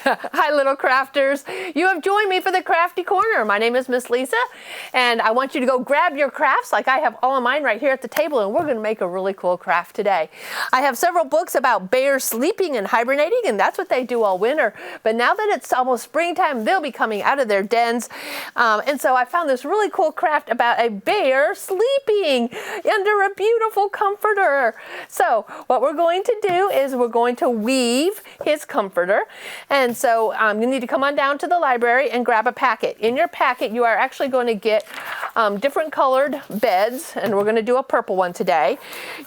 Hi, little crafters. You have joined me for the Crafty Corner. My name is Miss Lisa, and I want you to go grab your crafts like I have all of mine right here at the table, and we're going to make a really cool craft today. I have several books about bears sleeping and hibernating, and that's what they do all winter. But now that it's almost springtime, they'll be coming out of their dens. And so I found this really cool craft about a bear sleeping under a beautiful comforter. So what we're going to do is we're going to weave his comforter. And so you need to come on down to the library and grab a packet. In your packet, you are actually going to get different colored beds, and we're going to do a purple one today.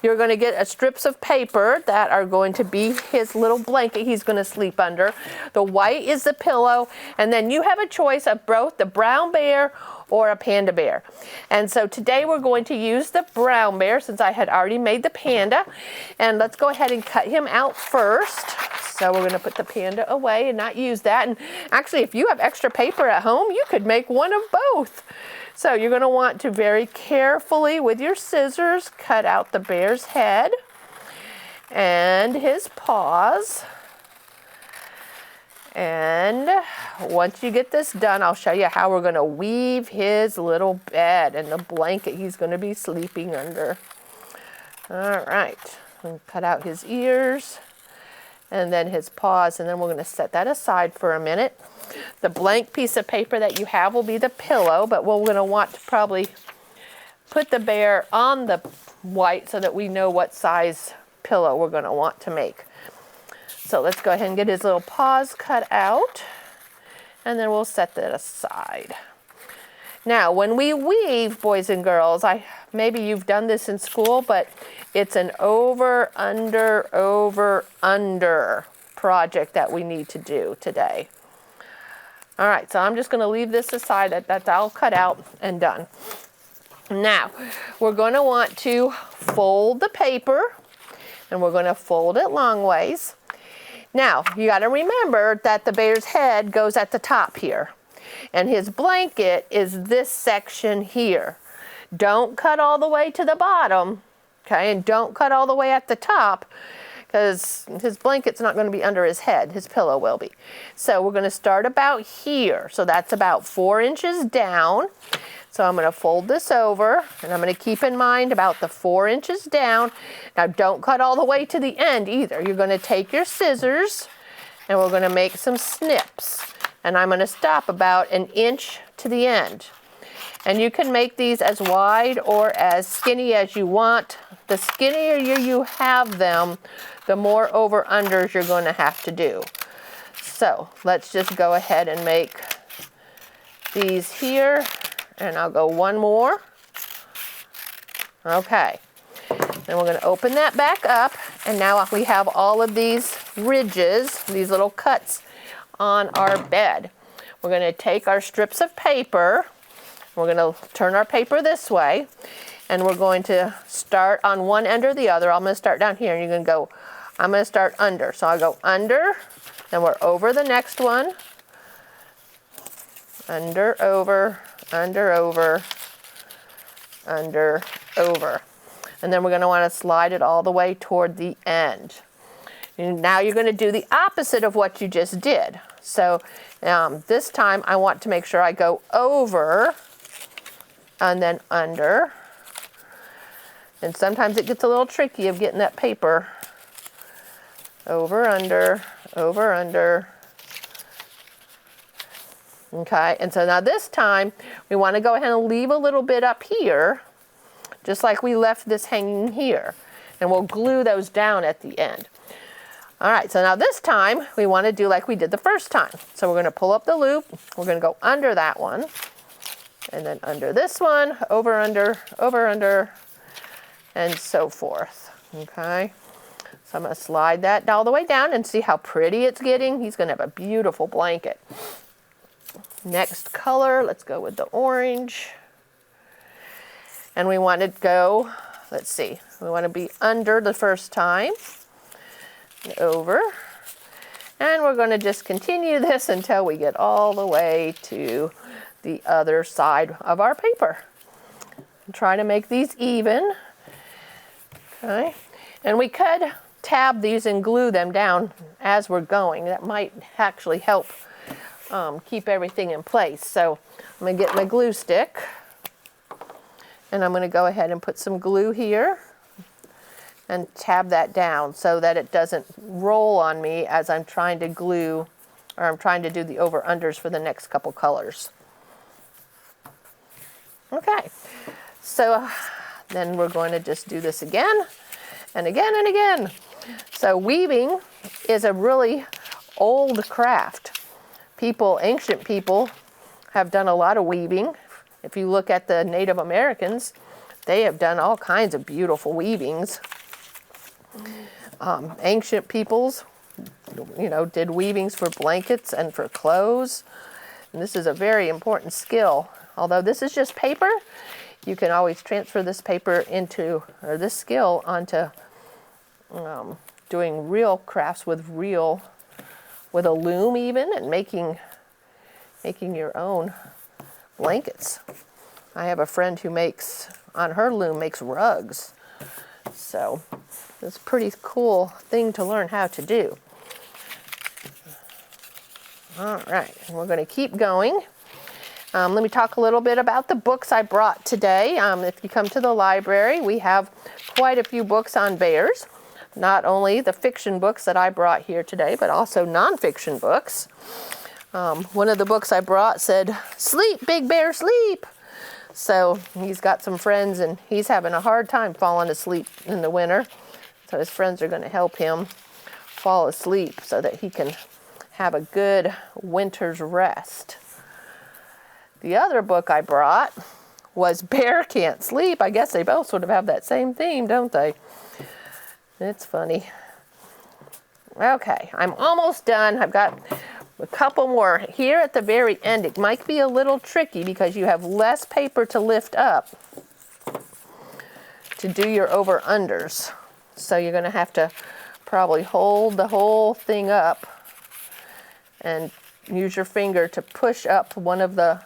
You're going to get strips of paper that are going to be his little blanket he's going to sleep under. The white is the pillow, and then you have a choice of both the brown bear or a panda bear. And so today we're going to use the brown bear since I had already made the panda. And let's go ahead and cut him out first. So we're going to put the panda away and not use that. And actually, if you have extra paper at home, you could make one of both. So you're going to want to very carefully with your scissors cut out the bear's head and his paws. And once you get this done, I'll show you how we're going to weave his little bed and the blanket he's going to be sleeping under. All right, cut out his ears and then his paws, and then we're going to set that aside for a minute. The blank piece of paper that you have will be the pillow, but we're going to want to probably put the bear on the white so that we know what size pillow we're going to want to make. So let's go ahead and get his little paws cut out, and then we'll set that aside. Now, when we weave, boys and girls, maybe you've done this in school, but it's an over, under project that we need to do today. All right, so I'm just going to leave this aside. That's all cut out and done. Now, we're going to want to fold the paper, and we're going to fold it long ways. Now, you got to remember that the bear's head goes at the top here, and his blanket is this section here. Don't cut all the way to the bottom, okay, and don't cut all the way at the top, because his blanket's not going to be under his head. His pillow will be. So we're going to start about here. So that's about 4 inches down. So I'm going to fold this over, and I'm going to keep in mind about the 4 inches down. Now don't cut all the way to the end either. You're going to take your scissors, and we're going to make some snips. And I'm going to stop about 1 inch to the end. And you can make these as wide or as skinny as you want. The skinnier you have them, the more over-unders you're going to have to do. So let's just go ahead and make these here. And I'll go one more. Okay. Then we're going to open that back up. And now we have all of these ridges, these little cuts on our bed. We're going to take our strips of paper. We're going to turn our paper this way. And we're going to start on one end or the other. I'm going to start down here. And you're going to go, I'm going to start under. So I'll go under. Then we're over the next one. Under, over. Under, over, under, over. And then we're going to want to slide it all the way toward the end. And now you're going to do the opposite of what you just did. So this time I want to make sure I go over and then under. And sometimes it gets a little tricky of getting that paper. Over, under, over, under. Okay, and so now this time, we want to go ahead and leave a little bit up here, just like we left this hanging here. And we'll glue those down at the end. All right, so now this time, we want to do like we did the first time. So we're going to pull up the loop. We're going to go under that one. And then under this one, over, under, and so forth. Okay, so I'm going to slide that all the way down and see how pretty it's getting. He's going to have a beautiful blanket. Next color, let's go with the orange. And we want to go, let's see, we want to be under the first time, over. And we're going to just continue this until we get all the way to the other side of our paper. Try to make these even. Okay, and we could tab these and glue them down as we're going. That might actually help keep everything in place. So I'm going to get my glue stick, and I'm going to go ahead and put some glue here and tab that down so that it doesn't roll on me as I'm trying to glue, or I'm trying to do the over-unders for the next couple colors. Okay, so then we're going to just do this again and again and again. So weaving is a really old craft. Ancient people have done a lot of weaving. If you look at the Native Americans, they have done all kinds of beautiful weavings. Ancient peoples, did weavings for blankets and for clothes. And this is a very important skill. Although this is just paper, you can always transfer this paper into, or this skill onto doing real crafts with a loom even, and making your own blankets. I have a friend who on her loom makes rugs. So it's a pretty cool thing to learn how to do. All right, we're going to keep going. Let me talk a little bit about the books I brought today. If you come to the library, we have quite a few books on bears. Not only the fiction books that I brought here today, but also nonfiction books. One of the books I brought said, "Sleep, Big Bear, sleep." So he's got some friends and he's having a hard time falling asleep in the winter. So his friends are going to help him fall asleep so that he can have a good winter's rest. The other book I brought was Bear Can't Sleep. I guess they both sort of have that same theme, don't they? It's funny. Okay, I'm almost done. I've got a couple more. Here at the very end, it might be a little tricky because you have less paper to lift up to do your over-unders. So you're going to have to probably hold the whole thing up and use your finger to push up one of the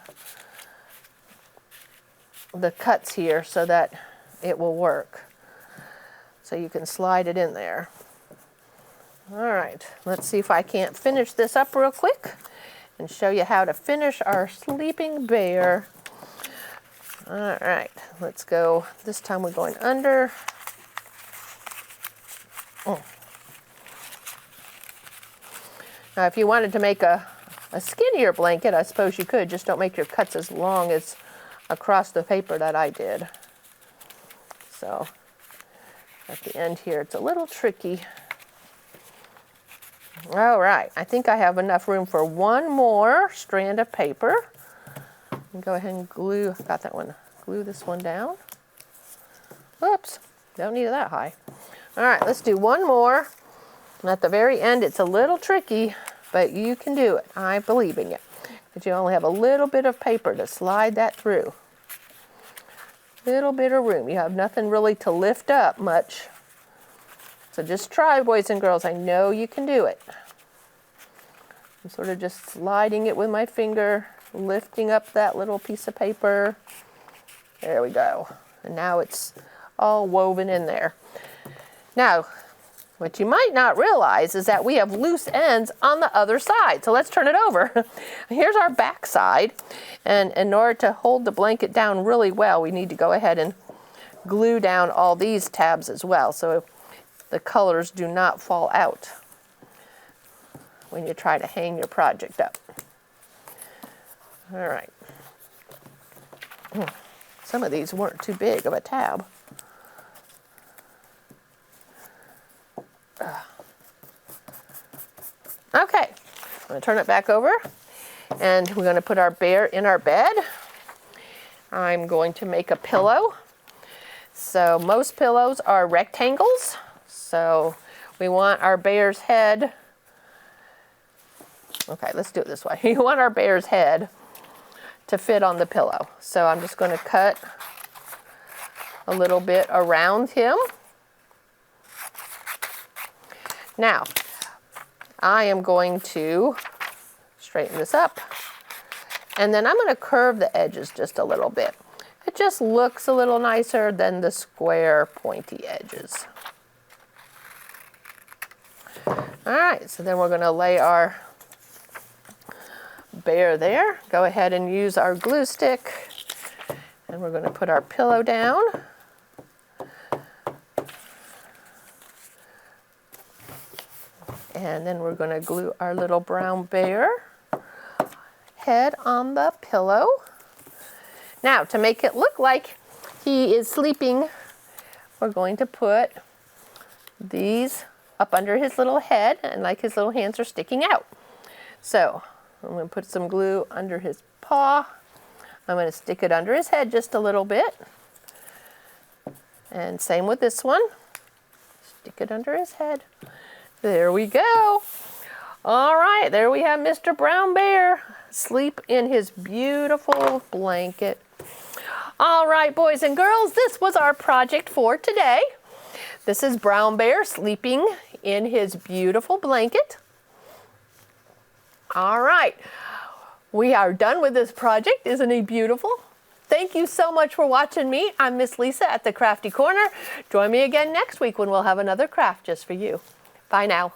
cuts here so that it will work. So you can slide it in there. All right, let's see if I can't finish this up real quick and show you how to finish our sleeping bear. All right, let's go. This time we're going under. Now, if you wanted to make a skinnier blanket, I suppose you could. Just don't make your cuts as long as across the paper that I did. So at the end here, it's a little tricky. All right, I think I have enough room for one more strand of paper. Go ahead and glue, got that one, glue this one down. Oops, don't need it that high. All right, let's do one more. And at the very end, it's a little tricky, but you can do it. I believe in you. But you only have a little bit of paper to slide that through. Little bit of room. You have nothing really to lift up much. So just try, boys and girls. I know you can do it. I'm sort of just sliding it with my finger, lifting up that little piece of paper. There we go. And now it's all woven in there. Now, what you might not realize is that we have loose ends on the other side. So let's turn it over. Here's our back side. And in order to hold the blanket down really well, we need to go ahead and glue down all these tabs as well, so the colors do not fall out when you try to hang your project up. All right. Some of these weren't too big of a tab. Okay, I'm going to turn it back over, and we're going to put our bear in our bed. I'm going to make a pillow. So most pillows are rectangles. So we want our bear's head. Okay, let's do it this way. You want our bear's head to fit on the pillow. So I'm just going to cut a little bit around him. Now, I am going to straighten this up, and then I'm going to curve the edges just a little bit. It just looks a little nicer than the square pointy edges. All right, so then we're going to lay our bear there. Go ahead and use our glue stick. And we're going to put our pillow down. And then we're going to glue our little brown bear head on the pillow. Now, to make it look like he is sleeping, we're going to put these up under his little head, and like his little hands are sticking out. So I'm going to put some glue under his paw. I'm going to stick it under his head just a little bit. And same with this one. Stick it under his head. There we go. All right, there we have Mr. Brown Bear sleep in his beautiful blanket. All right, boys and girls, this was our project for today. This is Brown Bear sleeping in his beautiful blanket. All right, we are done with this project. Isn't he beautiful? Thank you so much for watching me. I'm Miss Lisa at the Crafty Corner. Join me again next week when we'll have another craft just for you. Bye now.